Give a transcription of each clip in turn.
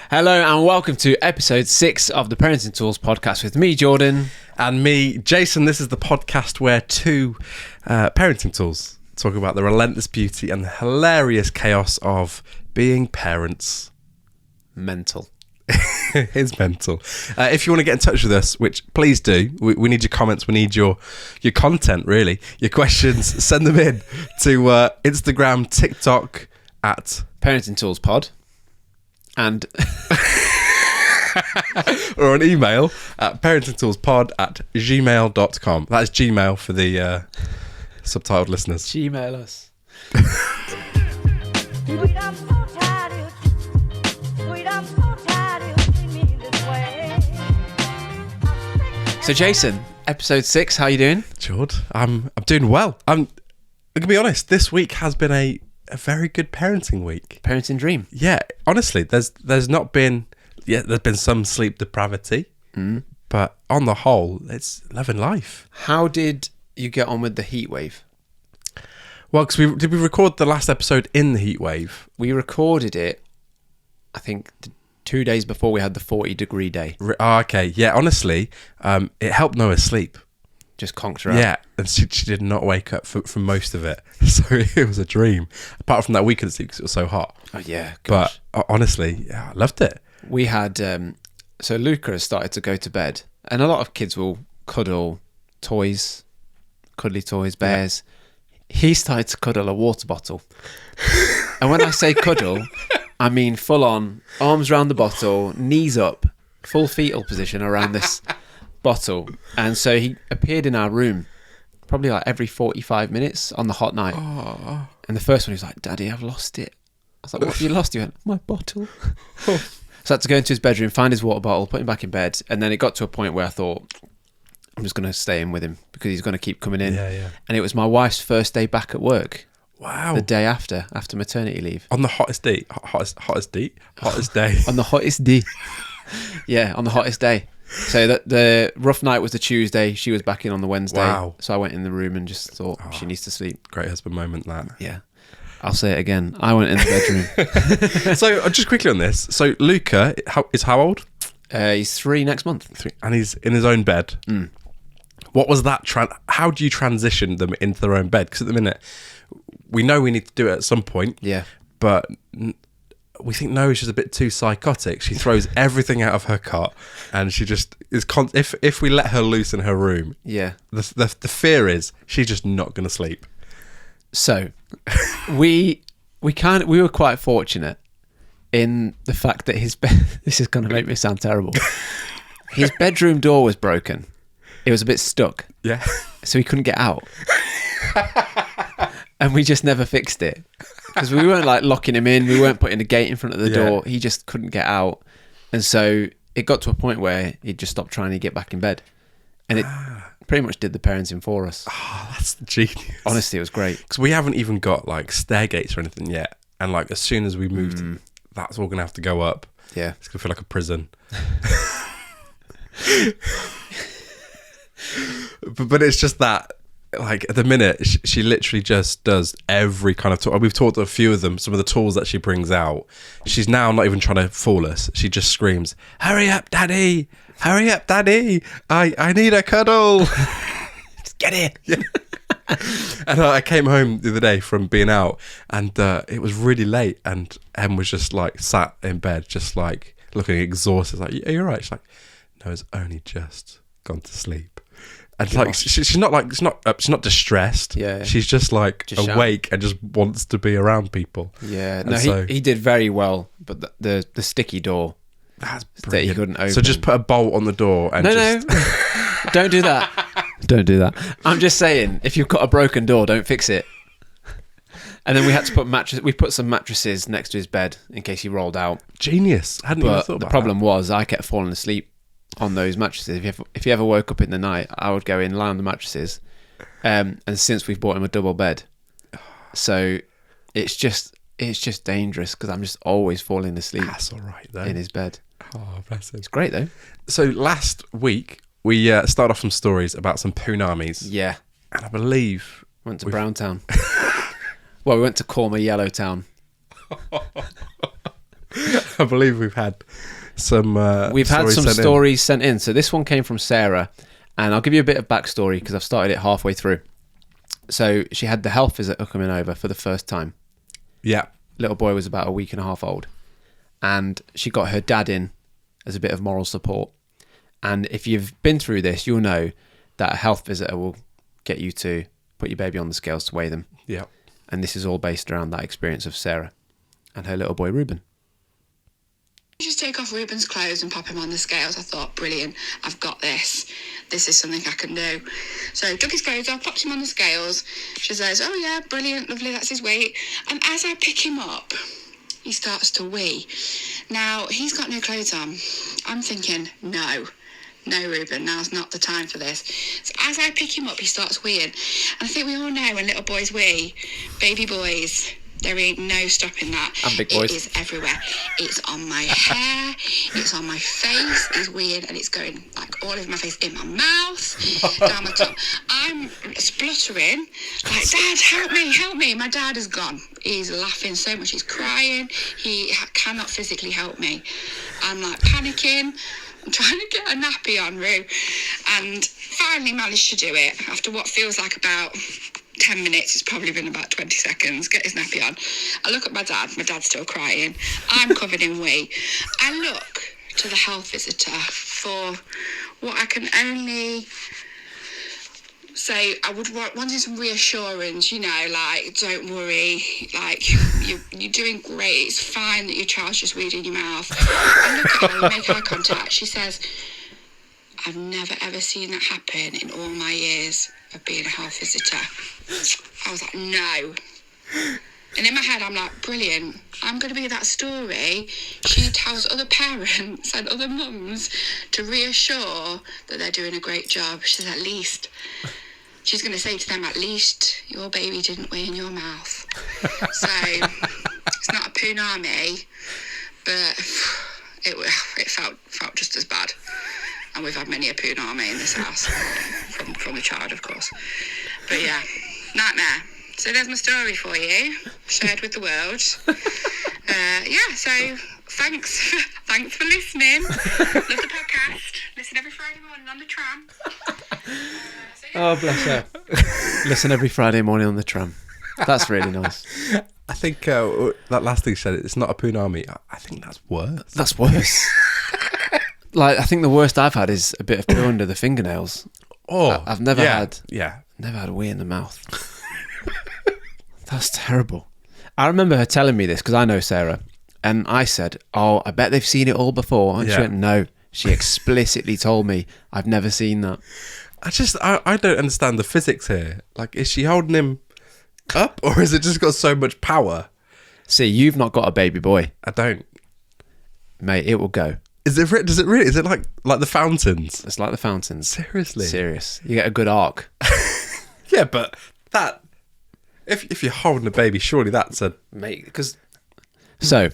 Hello and welcome to episode 6 of the Parenting Tools podcast with me, Jordan. And me, Jason. This is the podcast where two parenting tools talk about the relentless beauty and the hilarious chaos of being parents. Mental. It's mental. If you want to get in touch with us, which please do, we need your comments, we need your content, really. Your questions, send them in to Instagram, TikTok at Parenting Tools Pod. And or an email at parentingtoolspod@gmail.com. That is Gmail for the subtitled listeners. Gmail us. So Jason, episode 6, how you doing? George, I'm doing well. I'm gonna be honest, this week has been a very good parenting week. Parenting dream. Yeah, honestly, there's not been... Yeah, there's been some sleep depravity, but on the whole, it's loving life. How did you get on with the heat wave? Well, because did we record the last episode in the heat wave? We recorded it, I think, 2 days before we had the 40-degree day. Okay, yeah, honestly, it helped Noah sleep. Just conked her out. Yeah, and she did not wake up for most of it, so it was a dream. Apart from that weekend sleep because it was so hot. Oh yeah, gosh. But honestly, yeah, I loved it. We had, so Luca has started to go to bed, and a lot of kids will cuddle toys, cuddly toys, bears. Yeah. He started to cuddle a water bottle. And when I say cuddle, I mean full on, arms around the bottle, knees up, full fetal position around this bottle. And so he appeared in our room probably like every 45 minutes on the hot night. Oh. And the first one he was like, "Daddy, I've lost it." I was like, "What have you lost?" He went, "My bottle." So I had to go into his bedroom, find his water bottle, put him back in bed. And then it got to a point where I thought, I'm just going to stay in with him because he's going to keep coming in. Yeah. And it was my wife's first day back at work. Wow. The day after maternity leave. On the hottest day. Hottest day? On the hottest day. Yeah, on the hottest day. So the rough night was the Tuesday. She was back in on the Wednesday. Wow. So I went in the room and just thought, she needs to sleep. Great husband moment, that. Yeah. I'll say it again. I went in the bedroom. So just quickly on this. So Luca is how old? He's 3 next month. 3, and he's in his own bed. What was that? How do you transition them into their own bed? Because at the minute, we know we need to do it at some point. Yeah. But we think Noah's just a bit too psychotic. She throws everything out of her cot, and she just is. If we let her loose in her room, yeah, the fear is she's just not going to sleep. So we were quite fortunate in the fact that his bed. This is going to make me sound terrible. His bedroom door was broken. It was a bit stuck. Yeah. So he couldn't get out. And we just never fixed it. Because we weren't like locking him in. We weren't putting a gate in front of the door. He just couldn't get out. And so it got to a point where he just stopped trying to get back in bed. And it pretty much did the parenting for us. Oh, that's genius. Honestly, it was great. Because we haven't even got like stair gates or anything yet. And like as soon as we moved, that's all going to have to go up. Yeah. It's going to feel like a prison. but it's just that, like at the minute, she literally just does every kind of tool. We've talked a few of them, some of the tools that she brings out. She's now not even trying to fool us. She just screams, "Hurry up, Daddy! Hurry up, Daddy! I need a cuddle!" Just get in. Yeah. And I came home the other day from being out, and it was really late, and Em was just like sat in bed, just like looking exhausted. Like, "Are you all right?" She's like, "No, it's only just gone to sleep." And like she's not distressed. Yeah. She's just like just awake and just wants to be around people. Yeah. No, he did very well, but the sticky door that he couldn't open. So just put a bolt on the door and no. Don't do that. Don't do that. I'm just saying, if you've got a broken door, don't fix it. And then we had to put we put some mattresses next to his bed in case he rolled out. Genius. I hadn't even thought about the problem was I kept falling asleep on those mattresses. If you ever woke up in the night, I would go in, lie on the mattresses. And since we've bought him a double bed, so it's just dangerous because I'm just always falling asleep. That's all right though. In his bed. Oh, bless him. It's great though. So last week we started off some stories about some punamis. Yeah. And I believe went to Browntown. Well, we went to Cormer Yellowtown. I believe we've had some. We've had some sent stories sent in. So this one came from Sarah, and I'll give you a bit of backstory because I've started it halfway through. So she had the health visitor coming over for the first time. Yeah. Little boy was about a week and a half old, and she got her dad in as a bit of moral support. And if you've been through this, you'll know that a health visitor will get you to put your baby on the scales to weigh them. Yeah. And this is all based around that experience of Sarah and her little boy Reuben. Just take off Reuben's clothes and pop him on the scales. I thought, brilliant, I've got this. This is something I can do. So took his clothes off, popped him on the scales. She says, oh yeah, brilliant, lovely, that's his weight. And as I pick him up, he starts to wee. Now, he's got no clothes on. I'm thinking, no, Reuben, now's not the time for this. So as I pick him up, he starts weeing. And I think we all know when little boys wee, baby boys, there ain't no stopping that. And big boys. It is everywhere. It's on my hair, it's on my face, it's weeing, and it's going like all over my face, in my mouth, down my tongue. I'm spluttering, like, Dad, help me. My dad is gone. He's laughing so much, he's crying. He cannot physically help me. I'm like panicking. I'm trying to get a nappy on, Roo. And finally managed to do it after what feels like about 10 minutes. It's probably been about 20 seconds. Get his nappy on. I look at my dad's still crying. I'm covered in wee. I look to the health visitor for what I can only say, I would wanted some reassurance, like, don't worry, like, you're doing great, it's fine that your child's just weed in your mouth. I look at her, we make eye contact, she says, I've never ever seen that happen in all my years of being a health visitor. I was like, no. And in my head, I'm like, brilliant. I'm going to be that story she tells other parents and other mums to reassure that they're doing a great job. She's going to say to them, at least your baby didn't wee in your mouth. So it's not a punami, but it felt just as bad. And we've had many a punami in this house, from the child, of course. But yeah, nightmare. So there's my story for you, shared with the world. So thanks for listening. Love the podcast. Listen every Friday morning on the tram. Oh, bless her. Listen every Friday morning on the tram. That's really nice. I think that last thing you said, it's not a punami. I think that's worse. That's worse. Like, I think the worst I've had is a bit of poo under the fingernails. Oh, I've never had a wee in the mouth. That's terrible. I remember her telling me this because I know Sarah, and I said, oh, I bet they've seen it all before. And she went, no. She explicitly told me, I've never seen that. I don't understand the physics here. Like, is she holding him up, or has it just got so much power? See, you've not got a baby boy. I don't. Mate, it will go. Does it really? Is it like the fountains? It's like the fountains. Seriously? Serious. You get a good arc. Yeah, but that... If you're holding a baby, surely that's a... Mate, because... So...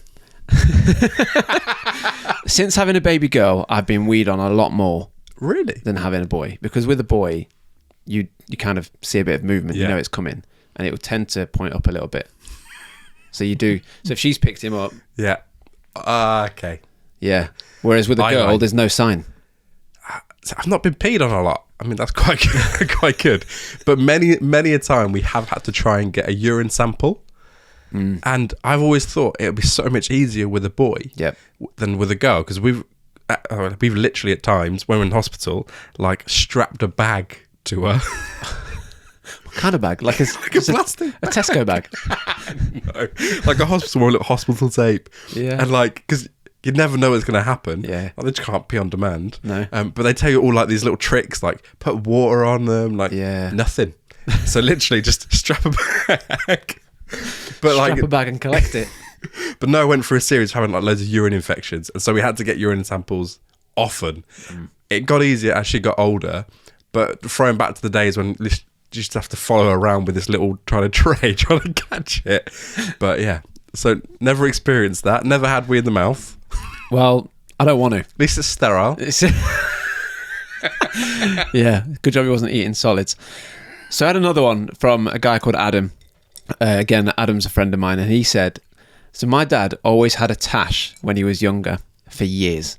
Since having a baby girl, I've been weed on a lot more. Really? Than having a boy. Because with a boy, you kind of see a bit of movement. You know it's coming. And it will tend to point up a little bit. So you do... So if she's picked him up... Yeah. Okay. Yeah. Whereas with a girl, there's no sign. I've not been peed on a lot. I mean, that's quite good, quite good. But many a time we have had to try and get a urine sample. And I've always thought it would be so much easier with a boy than with a girl, because we've literally at times when we're in hospital, like, strapped a bag to her. What kind of bag? Like a plastic a Tesco bag? No, like a hospital tape. Yeah. And like, because you never know what's going to happen. Yeah. Like, they just can't pee on demand. No. But they tell you all like these little tricks, like put water on them, like nothing. So literally just strap a bag. But strap a bag and collect it. But no, I went through a series of having like loads of urine infections, and so we had to get urine samples often. It got easier as she got older, but throwing back to the days when you just have to follow her around with this little trying to catch it. But yeah, so never experienced that. Never had wee in the mouth. Well, I don't want to. At least it's sterile. Yeah, good job he wasn't eating solids. So I had another one from a guy called Adam. Again, Adam's a friend of mine, and he said, So my dad always had a tash when he was younger for years.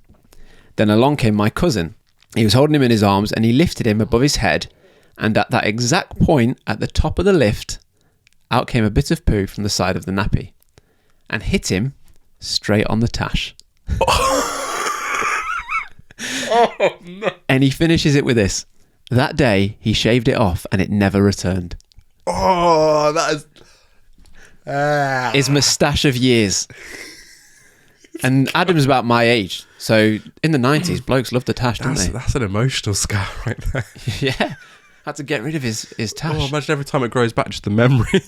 Then along came my cousin. He was holding him in his arms and he lifted him above his head, and at that exact point at the top of the lift, out came a bit of poo from the side of the nappy and hit him straight on the tash. Oh, no. And he finishes it with this. That day, he shaved it off and it never returned. Oh, that is... His moustache of years. And Adam's about my age. So in the 90s, blokes loved the tash, didn't they? That's an emotional scar right there. Yeah. Had to get rid of his tash. Oh, imagine every time it grows back, just the memory.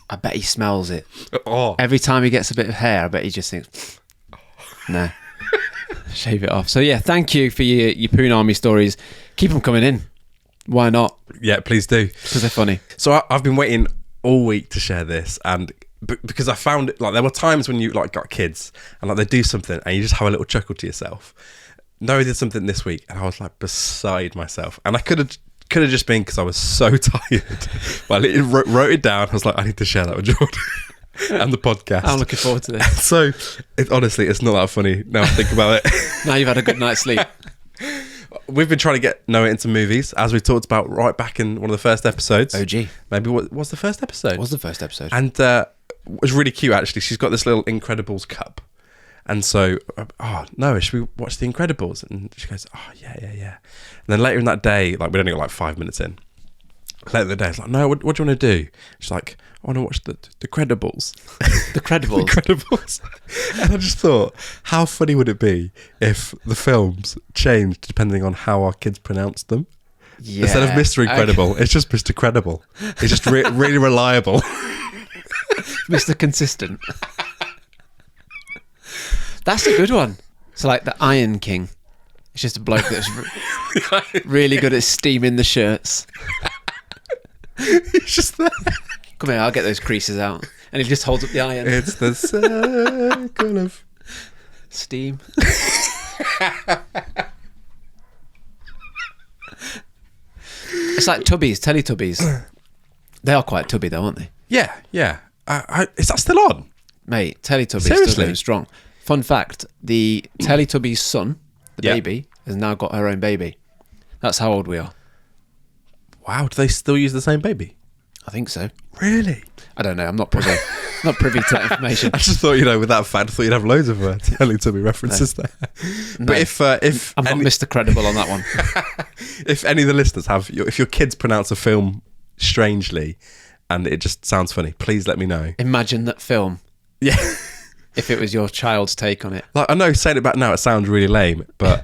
I bet he smells it. Oh. Every time he gets a bit of hair, I bet he just thinks, nah, shave it off. So yeah, thank you for your Poon Army stories. Keep them coming in. Why not? Yeah, please do. Because they're funny. So I've been waiting all week to share this, and because I found it, like, there were times when you like got kids and like they do something and you just have a little chuckle to yourself. Noah did something this week and I was like beside myself, and I could have just been because I was so tired. But I wrote it down. I was like, I need to share that with Jordan and the podcast. I'm looking forward to this. So honestly, it's not that funny now I think about it. Now you've had a good night's sleep. We've been trying to get Noah into movies, as we talked about right back in one of the first episodes. OG. Maybe what was the first episode? What was the first episode? And it was really cute, actually. She's got this little Incredibles cup. And so, Noah, should we watch The Incredibles? And she goes, oh, yeah. And then later in that day, like, we'd only got like 5 minutes in. Later in the day, it's like, no, what do you want to do? She's like, I want to watch the Credibles. The Credibles? The Credibles. And I just thought, how funny would it be if the films changed depending on how our kids pronounced them? Yeah. Instead of Mr. Incredible, it's just Mr. Credible. It's just really reliable. Mr. Consistent. That's a good one. So like the Iron King. It's just a bloke that's really good at steaming the shirts. He's just there. Come here, I'll get those creases out. And he just holds up the iron. It's the circle of steam. It's like Tubbies, Teletubbies. They are quite tubby though, aren't they? Yeah. Is that still on? Mate, Teletubbies still Seriously? going strong. Fun fact, the Teletubbies' son, the baby, has now got her own baby. That's how old we are. Wow, do they still use the same baby? I think so. Really? I don't know. I'm not privy to that information. I just thought, with that fact, I thought you'd have loads of Teletubby references there. No. But if I'm not Mr. Credible on that one. If any of the listeners if your kids pronounce a film strangely and it just sounds funny, please let me know. Imagine that film. Yeah. If it was your child's take on it. Like, I know saying it back now, it sounds really lame, but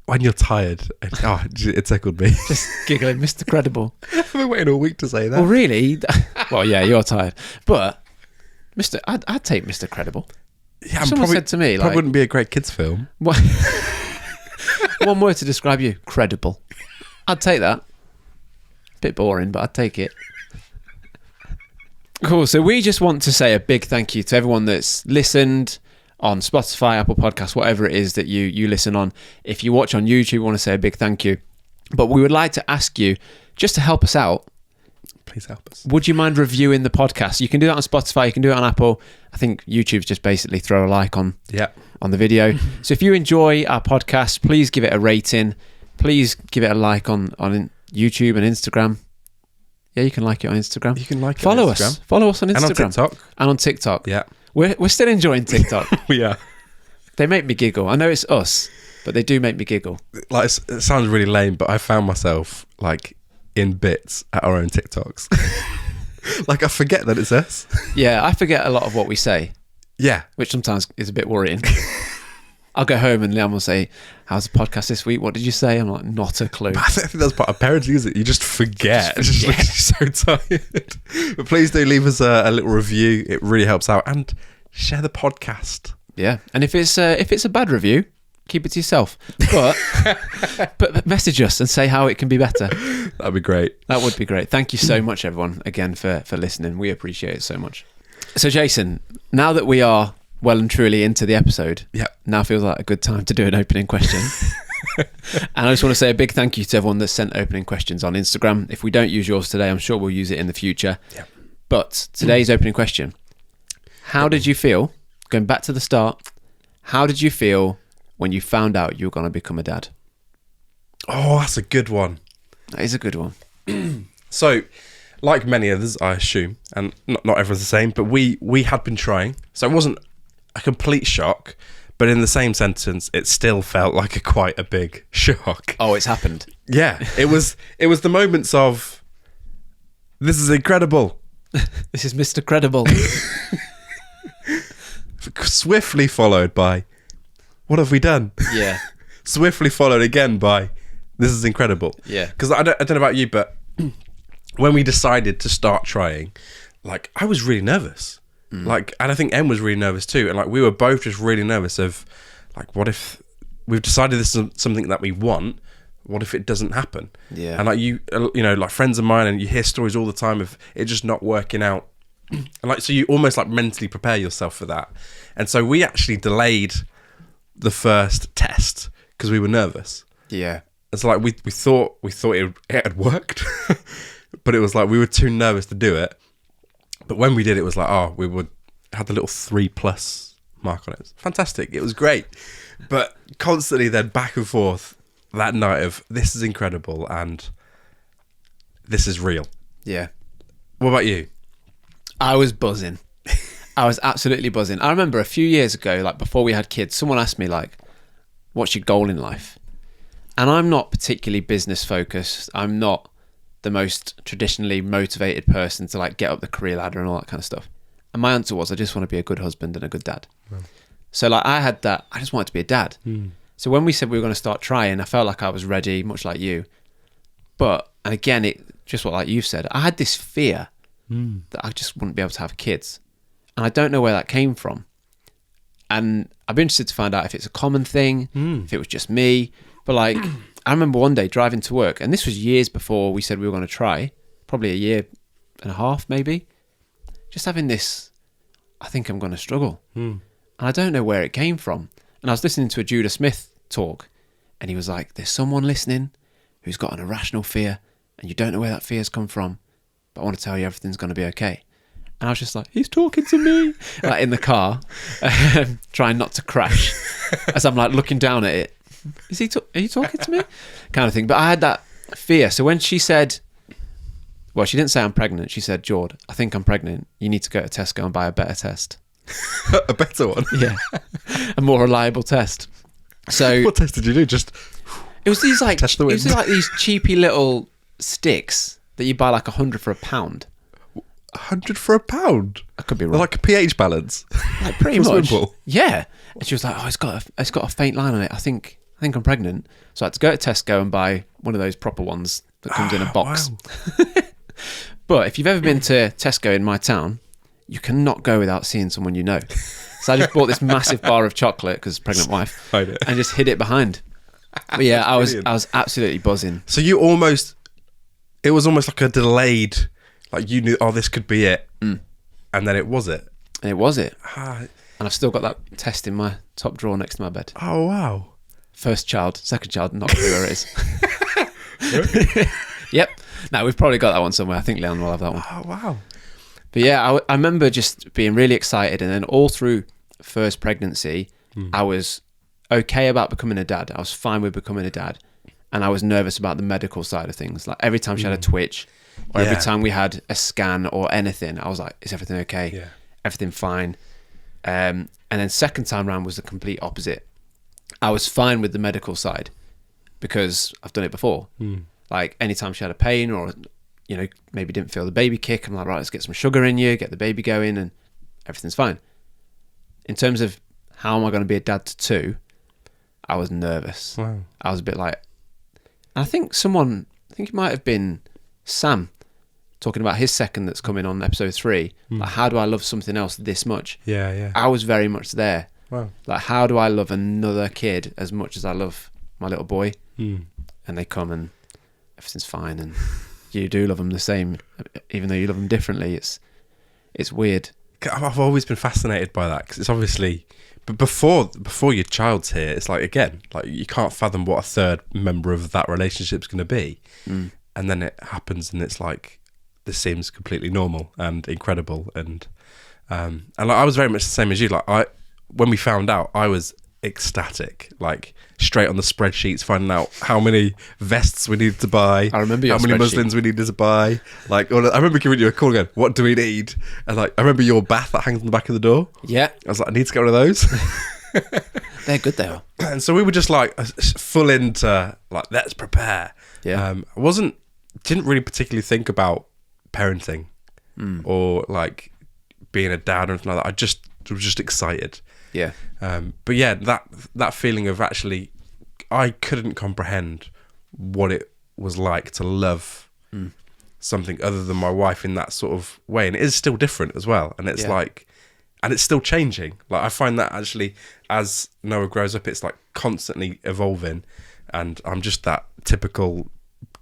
when you're tired, it tickled me. Just giggling, Mr. Credible. I've been waiting all week to say that. Well, really? Well, yeah, you're tired. But I'd take Mr. Credible. Yeah, Someone said to me, like, probably wouldn't be a great kids film. One word to describe you: credible. I'd take that. Bit boring, but I'd take it. Cool. So we just want to say a big thank you to everyone that's listened on Spotify, Apple Podcasts, whatever it is that you listen on. If you watch on YouTube, we want to say a big thank you. But we would like to ask you, just to help us out, please help us. Would you mind reviewing the podcast? You can do that on Spotify, you can do it on Apple. I think YouTube's just basically throw a like on the video. So if you enjoy our podcast, please give it a rating. Please give it a like on YouTube and Instagram. Yeah, you can like it on Instagram. You can like it Follow on us. Instagram. Follow us on Instagram. And on TikTok. And on TikTok. Yeah. We're still enjoying TikTok. We are. They make me giggle. I know it's us, but they do make me giggle. Like, it sounds really lame, but I found myself like in bits at our own TikToks. Like, I forget that it's us. Yeah, I forget a lot of what we say. Yeah. Which sometimes is a bit worrying. I'll go home and Liam will say, how's the podcast this week? What did you say? I'm like, not a clue. But I think that's part of parenting, is it? You just forget. It's just like, you're so tired. But please do leave us a little review. It really helps out. And share the podcast. Yeah. And if it's a bad review, keep it to yourself. But message us and say how it can be better. That'd be great. That would be great. Thank you so much, everyone, again, for listening. We appreciate it so much. So, Jason, now that we are well and truly into the episode, now feels like a good time to do an opening question. And I just want to say a big thank you to everyone that sent opening questions on Instagram. If we don't use yours today, I'm sure we'll use it in the future. But today's opening question: how did you feel going back to the start, how did you feel when you found out you were going to become a dad? Oh, that's a good one. That is a good one. So, like many others, I assume, and not everyone's the same, but we had been trying. So it wasn't a complete shock, but in the same sentence, it still felt like quite a big shock. Oh, it's happened. Yeah, it was the moments of, this is incredible. This is Mr. Credible. Swiftly followed by, what have we done? Yeah. Swiftly followed again by, this is incredible. Yeah. Because I don't know about you, but when we decided to start trying, like, I was really nervous. Like, and I think Em was really nervous too. And like, we were both just really nervous of, like, what if we've decided this is something that we want? What if it doesn't happen? Yeah. And like, you know, like friends of mine, and you hear stories all the time of it just not working out. And like, so you almost like mentally prepare yourself for that. And so we actually delayed the first test because we were nervous. Yeah. It's like we thought it had worked, but it was like we were too nervous to do it. But when we did, it was like, had the little 3+ mark on it. It was fantastic. It was great. But constantly then back and forth that night of, this is incredible and this is real. Yeah. What about you? I was buzzing. I was absolutely buzzing. I remember a few years ago, like before we had kids, someone asked me like, what's your goal in life? And I'm not particularly business focused. I'm not the most traditionally motivated person to like get up the career ladder and all that kind of stuff. And my answer was, I just want to be a good husband and a good dad. Wow. So like I had that, I just wanted to be a dad. So when we said we were going to start trying, I felt like I was ready, much like you. But, and again, it just what like you've said, I had this fear that I just wouldn't be able to have kids. And I don't know where that came from. And I'd be interested to find out if it's a common thing, if it was just me. But like, I remember one day driving to work, and this was years before we said we were going to try, probably a year and a half maybe, just having this, I think I'm going to struggle. And I don't know where it came from. And I was listening to a Judah Smith talk, and he was like, there's someone listening who's got an irrational fear, and you don't know where that fear's come from, but I want to tell you everything's going to be okay. And I was just like, he's talking to me, like in the car, trying not to crash, as I'm like looking down at it. Are you talking to me? Kind of thing. But I had that fear. So when she said, well, she didn't say I'm pregnant. She said, Jord, I think I'm pregnant. You need to go to Tesco and buy a better test. A better one? Yeah. A more reliable test. So what test did you do? Just it was these like, test the it wind. was like these cheapy little sticks that you buy like 100 for £1. 100 for £1? I could be wrong. They're like a pH balance. Like pretty For a much. swimming pool. Yeah. And she was like, oh, it's got a faint line on it. I think I'm pregnant. So I had to go to Tesco and buy one of those proper ones that comes in a box. Wow. But if you've ever been to Tesco in my town, you cannot go without seeing someone you know. So I just bought this massive bar of chocolate because pregnant wife, I know. and just hid it behind. But yeah, I was Brilliant. absolutely buzzing. So it was almost like a delayed, like you knew, oh, this could be it. And then it was it. And it was it. Ah, And I've still got that test in my top drawer next to my bed. oh, wow. First child, second child, not a clue where it is. Yep. No, we've probably got that one somewhere. I think Leon will have that one. Oh, wow. But yeah, I remember just being really excited, and then all through first pregnancy, I was okay about becoming a dad. I was fine with becoming a dad, and I was nervous about the medical side of things. Like every time she had a twitch, or every Yeah. time we had a scan or anything, I was like, is everything okay? Yeah. Everything fine? And then second time round was the complete opposite. I was fine with the medical side because I've done it before. Like anytime she had a pain or, you know, maybe didn't feel the baby kick, I'm like, right, let's get some sugar in you, get the baby going, and everything's fine. In terms of how am I going to be a dad to two, I was nervous. Wow. I was a bit like, and I think it might have been Sam talking about his second that's coming on episode 3. Like, how do I love something else this much? Yeah, yeah. I was very much there. Wow. Like, how do I love another kid as much as I love my little boy? And they come and everything's fine, and you do love them the same, even though you love them differently. It's weird. I've always been fascinated by that because it's obviously, but before your child's here, it's like, again, like you can't fathom what a third member of that relationship's going to be, and then it happens, and it's like this seems completely normal and incredible, and like I was very much the same as you. Like when we found out, I was ecstatic, like straight on the spreadsheets, finding out how many vests we needed to buy. I remember your how many spreadsheet. muslins we needed to buy. Like, I remember giving you a call going, what do we need? And like, I remember your bath that hangs on the back of the door. Yeah. I was like, I need to get one of those. They're good, they are. And so we were just like full into like, let's prepare. Yeah. Didn't really particularly think about parenting or like being a dad or anything like that. I was just excited. Yeah. But yeah, that feeling of actually, I couldn't comprehend what it was like to love something other than my wife in that sort of way. And it is still different as well. And it's like, and it's still changing. Like, I find that actually, as Noah grows up, it's like constantly evolving. And I'm just that typical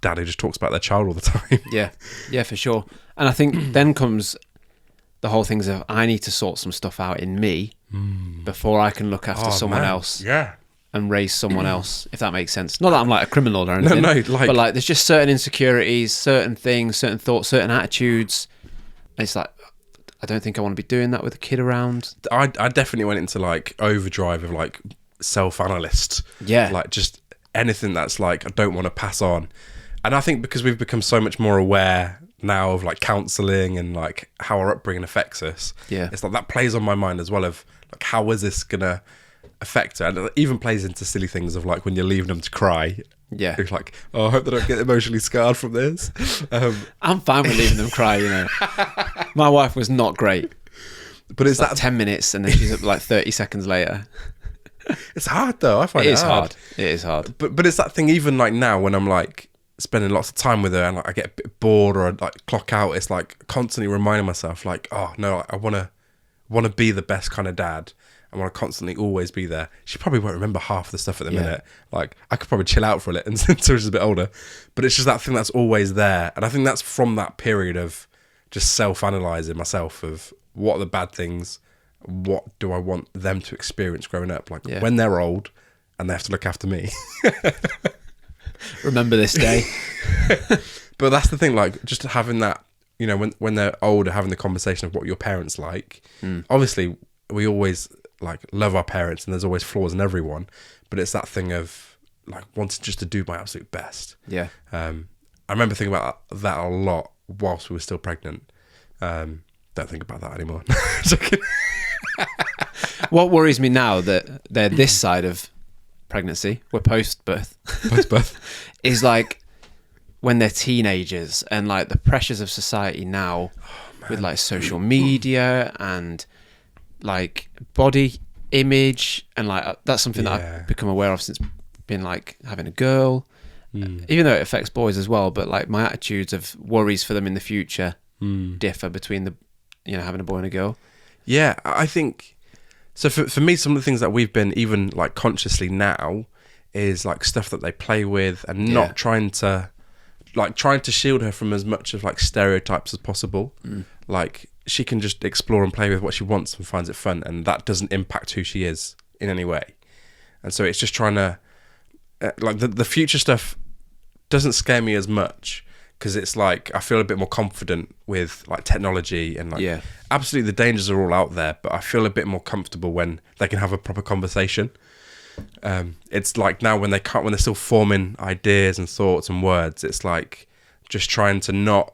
dad who just talks about their child all the time. Yeah, for sure. And I think then comes the whole things of, I need to sort some stuff out in me before I can look after someone else and raise someone else, if that makes sense. Not that I'm like a criminal or anything, but like there's just certain insecurities, certain things, certain thoughts, certain attitudes. And it's like, I don't think I want to be doing that with a kid around. I definitely went into like overdrive of like self-analyst. Yeah. Like just anything that's like, I don't want to pass on. And I think because we've become so much more aware now of like counselling and like how our upbringing affects us. Yeah. It's like that plays on my mind as well of like, how is this going to affect her? And it even plays into silly things of like when you're leaving them to cry. Yeah. You're like, oh, I hope they don't get emotionally scarred from this. I'm fine with leaving them cry, you know. My wife was not great. But it's Like that 10 minutes and then she's up like 30 seconds later. it's hard though. I find It it is hard. It is hard. But it's that thing even like now when I'm like spending lots of time with her and like I get a bit bored or I like clock out, it's like constantly reminding myself like, oh no, I want to be the best kind of dad. I want to constantly always be there. She probably won't remember half the stuff at the minute. Like I could probably chill out for a little until she's a bit older, but it's just that thing that's always there. And I think that's from that period of just self-analysing myself of what are the bad things, what do I want them to experience growing up, like when they're old and they have to look after me. Remember this day. But that's the thing, like just having that, you know, when they're older, having the conversation of what your parents like. Obviously we always like love our parents and there's always flaws in everyone, but it's that thing of like wanting just to do my absolute best. Yeah. I remember thinking about that a lot whilst we were still pregnant. Don't think about that anymore. What worries me now that they're this side of pregnancy, we're post-birth, is like when they're teenagers and like the pressures of society now with like social media and like body image and like that's something that I've become aware of since being like having a girl, even though it affects boys as well, but like my attitudes of worries for them in the future differ between the, you know, having a boy and a girl. Yeah, I think so. For me, some of the things that we've been even like consciously now is like stuff that they play with and not trying to shield her from as much of like stereotypes as possible. Like she can just explore and play with what she wants and finds it fun, and that doesn't impact who she is in any way. And so it's just trying to like the future stuff doesn't scare me as much because it's like I feel a bit more confident with like technology and like absolutely the dangers are all out there, but I feel a bit more comfortable when they can have a proper conversation. It's like now when they're still forming ideas and thoughts and words, it's like just trying to not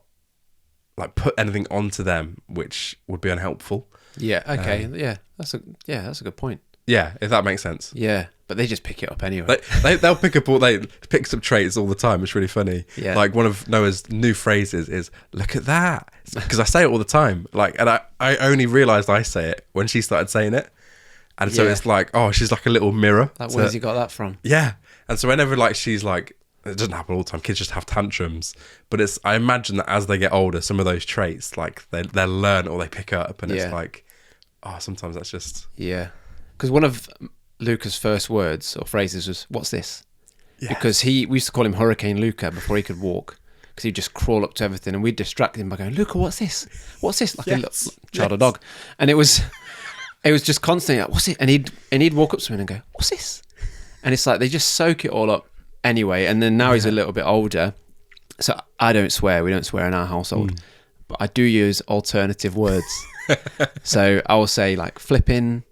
like put anything onto them which would be unhelpful. That's a good point. Yeah, if that makes sense. Yeah, but they just pick it up anyway. They'll pick up traits all the time. It's really funny. Yeah. Like one of Noah's new phrases is "look at that," because I say it all the time. Like, and I only realised I say it when she started saying it, and so it's like, oh, she's like a little mirror. Where's you got that from? Yeah, and so whenever like she's like, it doesn't happen all the time. Kids just have tantrums, but I imagine that as they get older, some of those traits like they'll learn or they pick up, and it's like, oh, sometimes that's just because one of Luca's first words or phrases was, "What's this?" Yes. Because we used to call him Hurricane Luca before he could walk, because he'd just crawl up to everything, and we'd distract him by going, "Luca, what's this? What's this?" Like a little child or dog, and it was just constantly like, "What's it?" And he'd walk up to him and go, "What's this?" And it's like they just soak it all up anyway. And then now he's a little bit older, so I don't swear. We don't swear in our household, but I do use alternative words. So I will say like flipping,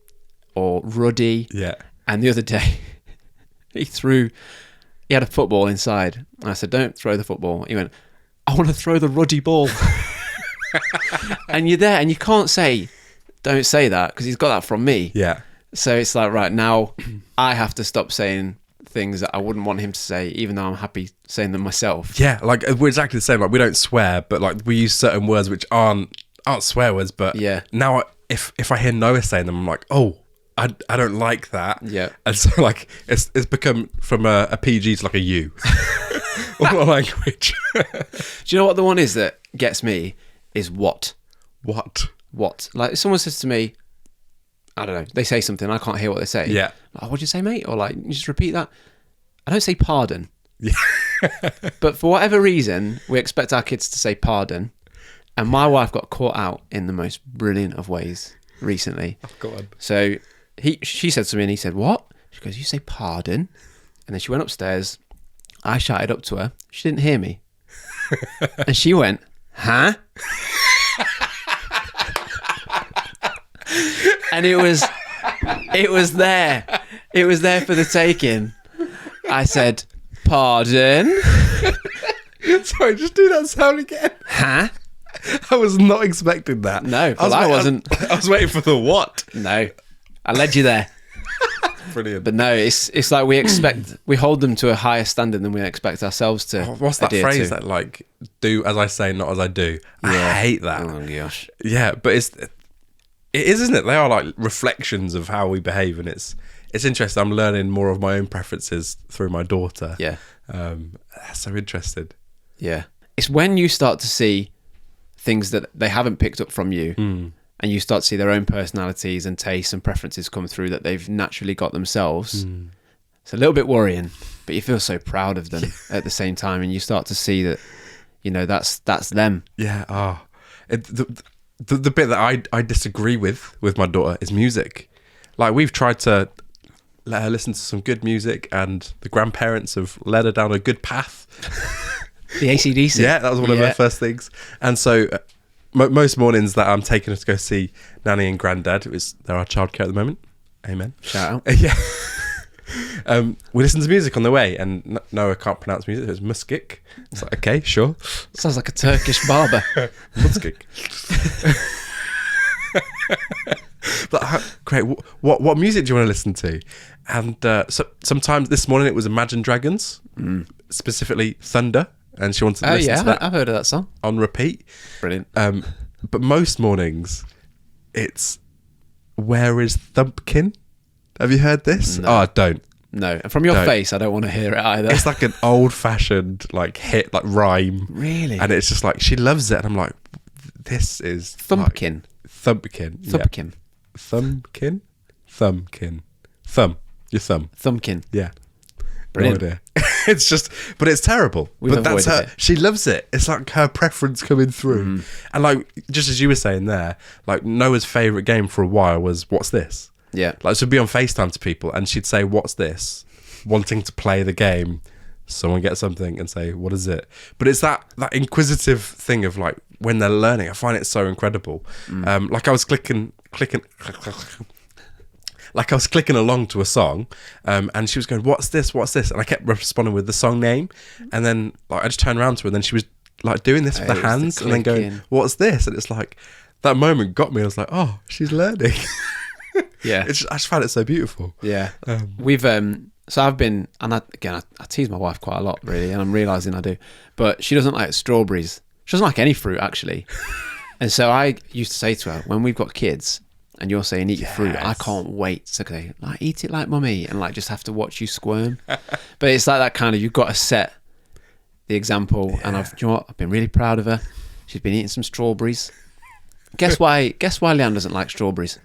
or ruddy. Yeah. And the other day, he had a football inside. And I said, don't throw the football. He went, I want to throw the ruddy ball. And you're there and you can't say, don't say that, because he's got that from me. Yeah. So it's like, right, now I have to stop saying things that I wouldn't want him to say, even though I'm happy saying them myself. Yeah, like we're exactly the same. Like we don't swear, but like we use certain words which aren't swear words. But Yeah. now if I hear Noah saying them, I'm like, oh, I don't like that. Yeah. And so like it's become from a PG to like a U. Or language. Do you know what the one is that gets me? Is what? What? Like if someone says to me, I don't know, they say something, I can't hear what they say. Yeah. Like, what'd you say, mate? Or like, you just repeat that. I don't say pardon. Yeah. But for whatever reason, we expect our kids to say pardon. And my wife got caught out in the most brilliant of ways recently. Oh, go on. So she said to me and he said, what? She goes, you say pardon? And then she went upstairs. I shouted up to her. She didn't hear me. And she went, huh? And it was there. It was there for the taking. I said, pardon? Sorry, just do that sound again. Huh? I was not expecting that. No, well, I wasn't. I was waiting for the what. No, I led you there. Brilliant. But no, it's like we hold them to a higher standard than we expect ourselves to. What's that adhere phrase to. that like, do as I say, not as I do? I hate that. Oh gosh. Yeah, but it is, isn't it? They are like reflections of how we behave, and it's interesting. I'm learning more of my own preferences through my daughter. Yeah. So interested. Yeah. It's when you start to see things that they haven't picked up from you, and you start to see their own personalities and tastes and preferences come through that they've naturally got themselves. It's a little bit worrying, but you feel so proud of them at the same time, and you start to see that, you know, that's them. Yeah. The bit that I disagree with my daughter is music. Like we've tried to let her listen to some good music, and the grandparents have led her down a good path. The AC/DC. Yeah, that was one of her first things. And so most mornings that I'm taking her to go see Nanny and Granddad, they're our childcare at the moment. Amen. Shout out. Yeah. We listen to music on the way, and Noah can't pronounce music, so it's muskik. It's like, okay, sure. Sounds like a Turkish barber. Muskik. But great. What music do you want to listen to? And so sometimes this morning it was Imagine Dragons, specifically Thunder, and she wanted to listen to that I've heard of that song. on repeat. Brilliant. But most mornings it's Where Is Thumpkin? Have you heard this? No. Oh, don't. No, and from your face, I don't want to hear it either. It's like an old-fashioned like hit, like rhyme. Really? And it's just like she loves it, and I'm like, this is Thumpkin. Thumpkin. Thumpkin. Yeah. Thumpkin. Thumb. Your thumb. Thumpkin. Yeah. Brilliant. No idea. It's just, but it's terrible. We've but that's avoided her. it. She loves it. It's like her preference coming through. And like, just as you were saying there, like Noah's favourite game for a while was What's This? Yeah. Like, she'd be on FaceTime to people and she'd say, What's this? Wanting to play the game. Someone gets something and say, What is it? But it's that inquisitive thing of like, when they're learning, I find it so incredible. Like I was clicking along to a song, and she was going, "What's this? What's this?" And I kept responding with the song name, and then like I just turned around to her, and then she was like doing this with the hands, and then going, "What's this?" And it's like that moment got me. I was like, "Oh, she's learning." Yeah, I just found it so beautiful. Yeah, we've so I've been, and I tease my wife quite a lot, really, and I'm realising I do, but she doesn't like strawberries. She doesn't like any fruit, actually. And so I used to say to her, when we've got kids and you're saying eat your fruit, I can't wait to go, like, eat it like mummy, and like just have to watch you squirm. But it's like that kind of, you've got to set the example. And do you know what? I've been really proud of her. She's been eating some strawberries. Guess why Leanne doesn't like strawberries?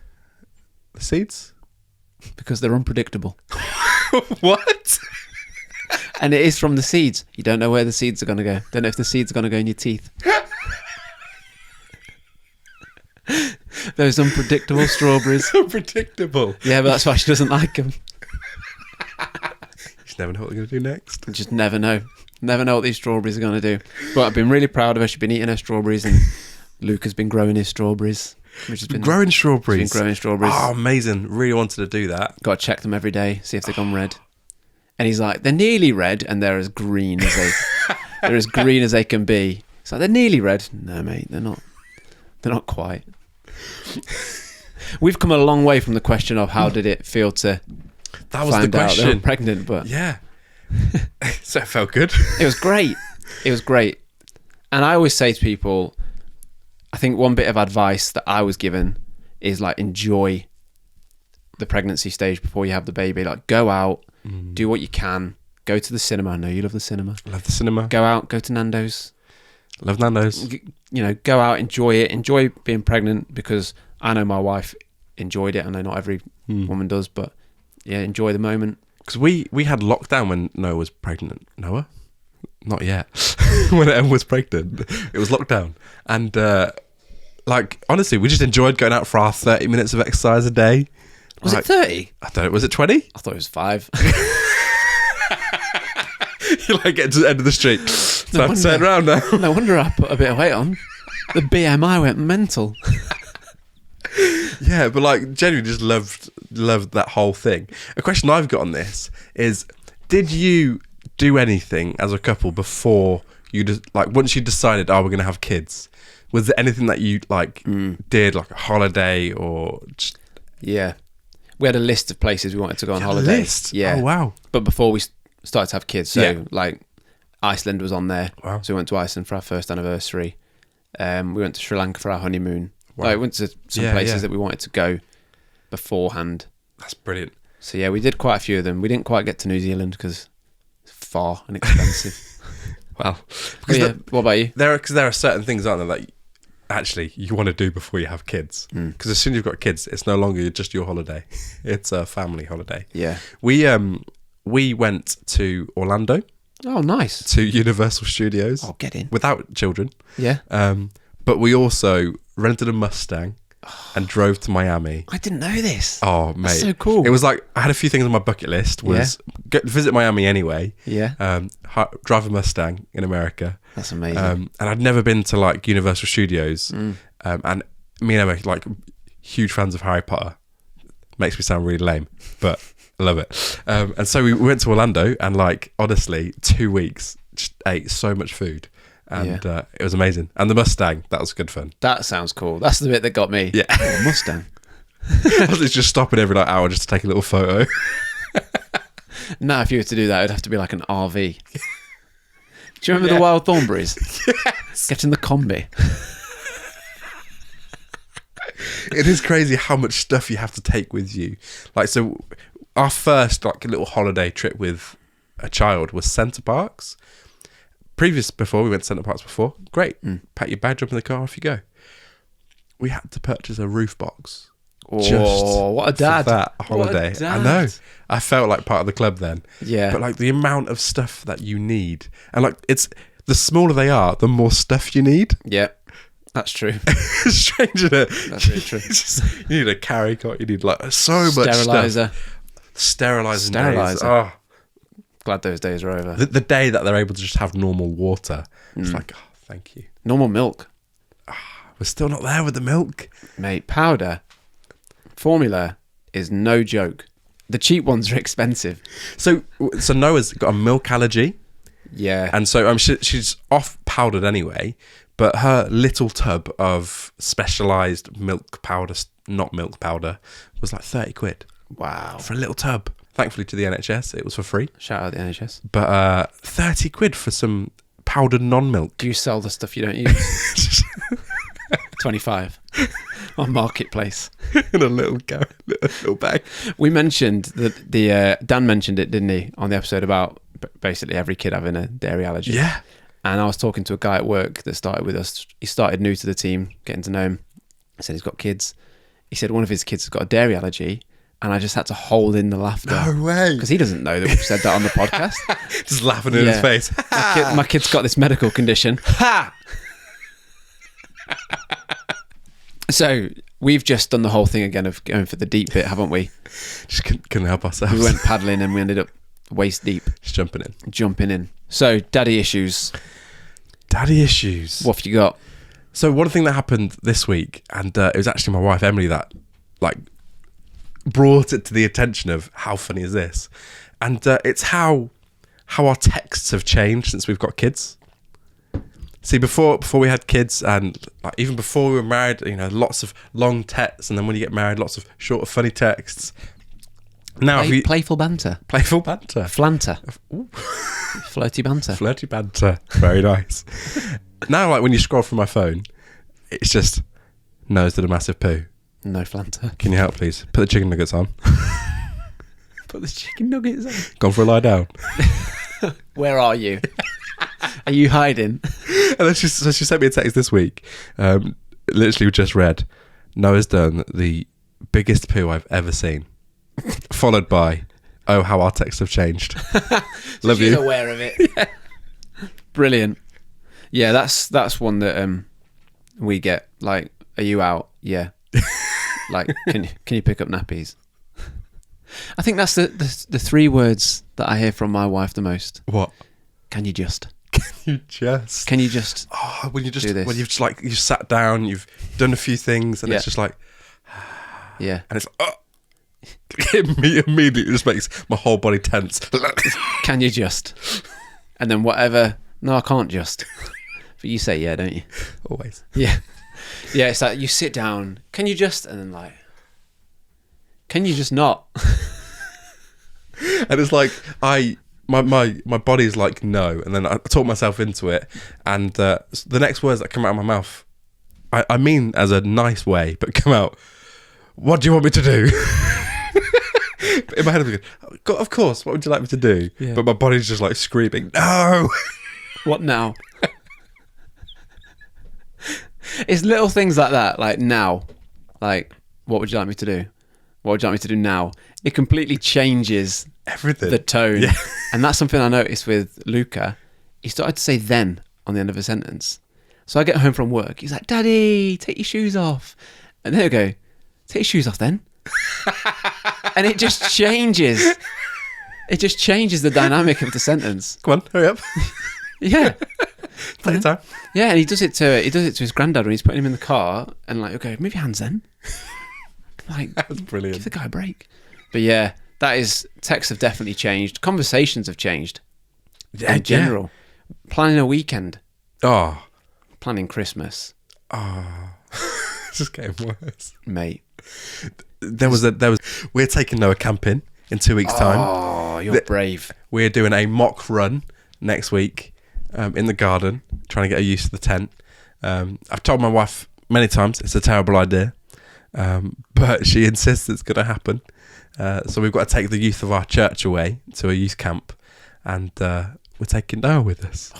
The seeds? Because they're unpredictable. What? And it is from the seeds. You don't know where the seeds are going to go. Don't know if the seeds are going to go in your teeth. Those unpredictable strawberries. Unpredictable. Yeah, but that's why she doesn't like them. You just never know what they're going to do next. You just never know. Never know what these strawberries are going to do. But I've been really proud of her. She's been eating her strawberries, and Luke has been growing his strawberries. which has been Growing strawberries. Growing strawberries. Oh, amazing. Really wanted to do that. Got to check them every day, see if they've gone red. And he's like, they're nearly red, and they're as green as they're as green as they can be. It's like, they're nearly red. No, mate, they're not. They're not quite. We've come a long way from the question of how did it feel to That was the find out they question. were pregnant, but Yeah. So it felt good. it was great. It was great. And I always say to people, I think one bit of advice that I was given is like, enjoy the pregnancy stage before you have the baby. Like, go out, do what you can, go to the cinema. I know you love the cinema. Love the cinema. Go out, go to Nando's. Love Nando's. You know, go out, enjoy it, enjoy being pregnant, because I know my wife enjoyed it. I know not every woman does, but yeah, enjoy the moment. Because we had lockdown when Noah was pregnant. Noah? Not yet. When Em was pregnant, it was lockdown. And like, honestly, we just enjoyed going out for our 30 minutes of exercise a day. Was like, it 30? I don't know. Was it 20? I thought it was 5. You like get to the end of the street. So I have to turn around now. No wonder I put a bit of weight on. The BMI went mental. Yeah, but like genuinely just loved that whole thing. A question I've got on this is, did you do anything as a couple before you just like, once you decided, oh, we're going to have kids? Was there anything that you like did, like a holiday or just... Yeah. We had a list of places we wanted to go on You had a holiday. list? Yeah. Oh, wow. But before we started to have kids, so Yeah. like Iceland was on there. Wow. So we went to Iceland for our first anniversary. We went to Sri Lanka for our honeymoon. Wow. Like, we went to some places that we wanted to go beforehand. That's brilliant. So yeah, we did quite a few of them. We didn't quite get to New Zealand because it's far and expensive. Wow. But yeah, what about you? There are certain things, aren't there, that actually you want to do before you have kids. Because as soon as you've got kids, it's no longer just your holiday. It's a family holiday. Yeah. We went to Orlando Oh, nice. to Universal Studios Oh, get in. without children. Yeah. But we also rented a Mustang and drove to Miami. I didn't know this. Oh, mate. That's so cool. It was like, I had a few things on my bucket list. Was visit Miami anyway. Yeah. Drive a Mustang in America. That's amazing. And I'd never been to like Universal Studios. And me and Emma are like huge fans of Harry Potter. Makes me sound really lame, but I love it. And so we went to Orlando, and like, honestly, 2 weeks, just ate so much food. And it was amazing. And the Mustang, that was good fun. That sounds cool. That's the bit that got me. Yeah. Oh, Mustang. I was just stopping every like hour just to take a little photo. Now, if you were to do that, it'd have to be like an RV. Do you remember the Wild Thornberries? Yes. Get in the combi. It is crazy how much stuff you have to take with you. Like, so our first like little holiday trip with a child was Centre Parks. Before we went to Centre Parks before, great. Pack your bag, jump in the car, off you go. We had to purchase a roof box. Oh, what a dad. For that holiday. What a dad. I know. I felt like part of the club then. Yeah. But like the amount of stuff that you need, and like it's the smaller they are, the more stuff you need. Yeah, that's true. It's strange, isn't it? That's really true. You need a carry cot. You need like so much Sterilizer. stuff. Sterilizer. Sterilizer. Oh, Glad those days are over. the day that they're able to just have normal water, it's like, oh, thank you. Normal milk. We're still not there with the milk. Mate, powder, formula is no joke. The cheap ones are expensive. So Noah's got a milk allergy, Yeah. and so she's off powdered anyway. But her little tub of specialised milk powder, not milk powder, was like 30 quid Wow. for a little tub. Thankfully to the NHS, it was for free. Shout out the NHS. But 30 quid for some powdered non-milk. Do you sell the stuff you don't use? 25 on Marketplace. In a little bag. We mentioned that Dan mentioned it, didn't he, on the episode about basically every kid having a dairy allergy. Yeah. And I was talking to a guy at work that started with us. He started new to the team, getting to know him. He said he's got kids. He said one of his kids has got a dairy allergy, and I just had to hold in the laughter. No way. Because he doesn't know that we've said that on the podcast. Just laughing in his face. My kid's got this medical condition. Ha! So we've just done the whole thing again of going for the deep bit, haven't we? Just couldn't help ourselves. We went paddling and we ended up waist deep. Just jumping in. Jumping in. So, daddy issues. Daddy issues. What have you got? So one thing that happened this week, and it was actually my wife Emily that like brought it to the attention of how funny is this, and it's how our texts have changed since we've got kids. See, before we had kids, and like, even before we were married, lots of long texts, and then when you get married, lots of short, funny texts. Now, Playful banter. Playful banter. Flanter. Flirty banter. Flirty banter. Very nice. Now, like when you scroll through my phone, it's just, Noah's did a massive poo. No flanter. Can you help, please? Put the chicken nuggets on. Put the chicken nuggets on. Gone for a lie down. Where are you? Are you hiding? And then she sent me a text this week. Literally just read, Noah's done the biggest poo I've ever seen. Followed by, oh, how our texts have changed. Love She's you. aware of it. Yeah. Brilliant. Yeah, that's one that we get. Like, are you out? Yeah. Like, can you pick up nappies? I think that's the 3 words that I hear from my wife the most. What? Can you just? Can you just? Oh, when you've just like you've sat down, you've done a few things, and it's just like, yeah, and it's it immediately just makes my whole body tense. Can you just? And then whatever. No, I can't just. But you say yeah, don't you? Always. Yeah. Yeah, it's like you sit down. Can you just? And then like, can you just not? And it's like my body's like no, and then I talk myself into it, and the next words that come out of my mouth, I mean as a nice way, but come out, what do you want me to do? In my head I'm thinking, of course, what would you like me to do? Yeah. But my body's just like screaming, no. What now? It's little things like that, like now, like what would you like me to do? What would you like me to do now? It completely changes everything, the tone. Yeah. And that's something I noticed with Luca. He started to say then on the end of a sentence. So I get home from work. He's like, Daddy, take your shoes off. And then I go, take your shoes off then. And it just changes. It just changes the dynamic of the sentence. Come on, hurry up. Yeah. Take your time. Yeah, and he does it to his granddad when he's putting him in the car and like, okay, move your hands then. Like, that was brilliant. Give the guy a break. But yeah, texts have definitely changed. Conversations have changed. Yeah, in general. Planning a weekend. Oh. Planning Christmas. Oh. It's just getting worse. Mate. We're taking Noah camping in 2 weeks' time. Oh, you're brave. We're doing a mock run next week in the garden, trying to get her used to the tent. I've told my wife many times it's a terrible idea. But she insists it's going to happen. So we've got to take the youth of our church away to a youth camp, and we're taking Noah with us.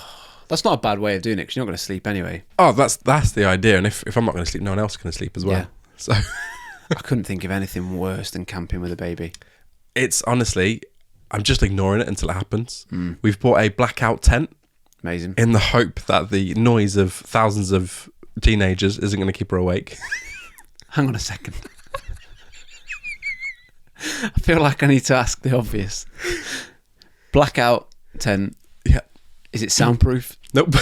That's not a bad way of doing it, because you're not going to sleep anyway. Oh, that's the idea. And if I'm not going to sleep, no one else is going to sleep as well. Yeah. So I couldn't think of anything worse than camping with a baby. It's honestly, I'm just ignoring it until it happens. We've bought a blackout tent. Amazing. In the hope that the noise of thousands of teenagers isn't going to keep her awake. Hang on a second. I feel like I need to ask the obvious. Blackout tent. Yeah. Is it soundproof? Nope.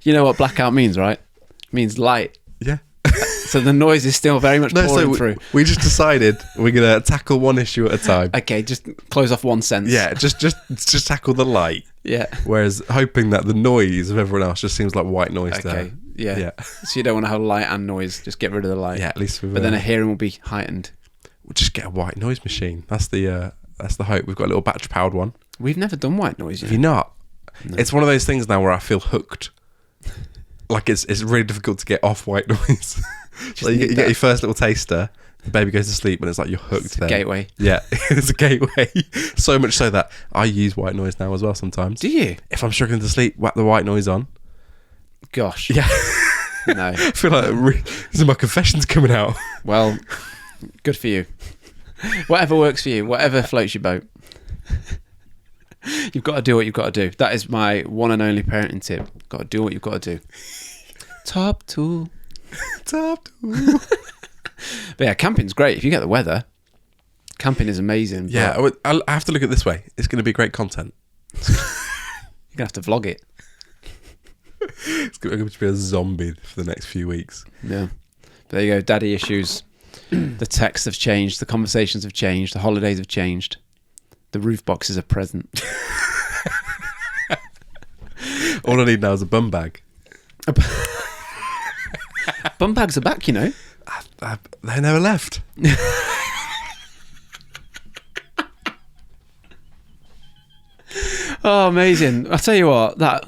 You know what blackout means, right? It means light. Yeah. So the noise is still very much pouring through. We just decided we're going to tackle one issue at a time. Okay, just close off one sense. Yeah, just tackle the light. Yeah. Whereas hoping that the noise of everyone else just seems like white noise to her. Yeah. So you don't want to have light and noise. Just get rid of the light. Yeah, at least. But then a hearing will be heightened. We'll just get a white noise machine. That's the hope. We've got a little battery powered one. We've never done white noise yet. Have you not? No. It's one of those things now where I feel hooked. Like it's really difficult to get off white noise. So you get your first little taster. The baby goes to sleep and it's like you're hooked. It's a gateway. Yeah, it's a gateway. So much so that I use white noise now as well sometimes. Do you? If I'm struggling to sleep, whack the white noise on. Gosh. Yeah. No. I feel like this is my confessions coming out. Well, good for you. Whatever works for you, whatever floats your boat. You've got to do what you've got to do. That is my one and only parenting tip. Got to do what you've got to do. Top tool. Top tool. But yeah, camping's great if you get the weather. Camping is amazing. Yeah, I have to look at it this way. It's going to be great content. You're going to have to vlog it. going to be a zombie for the next few weeks. Yeah. There you go. Daddy issues. The texts have changed. The conversations have changed. The holidays have changed. The roof boxes are present. All I need now is a bum bag. Bum bags are back, you know. They never left. Oh, amazing. I'll tell you what, that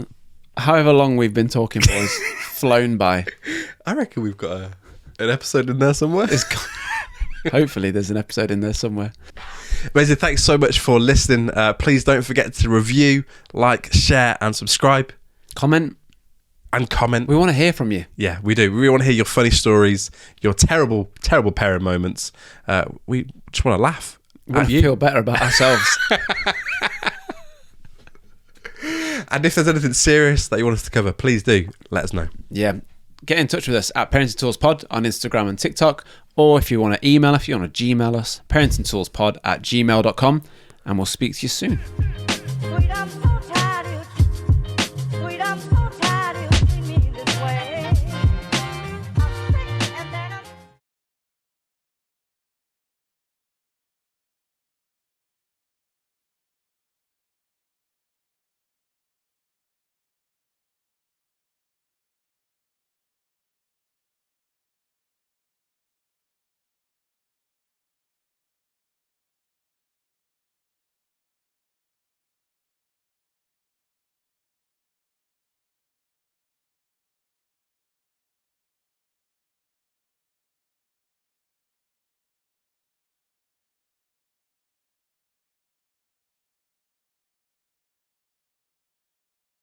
however long we've been talking for has flown by. I reckon we've got an episode in there somewhere. Hopefully there's an episode in there somewhere. Amazing. Thanks so much for listening. Please don't forget to review, like, share and subscribe. Comment. And comment. We want to hear from you. Yeah, we do. We want to hear your funny stories, your terrible, terrible parent moments. We just want to laugh. We want to feel better about ourselves. And if there's anything serious that you want us to cover, please do let us know. Yeah. Get in touch with us at Parenting Tools Pod on Instagram and TikTok. Or if you want to email, if you want to Gmail us, parentingtoolspod@gmail.com. And we'll speak to you soon.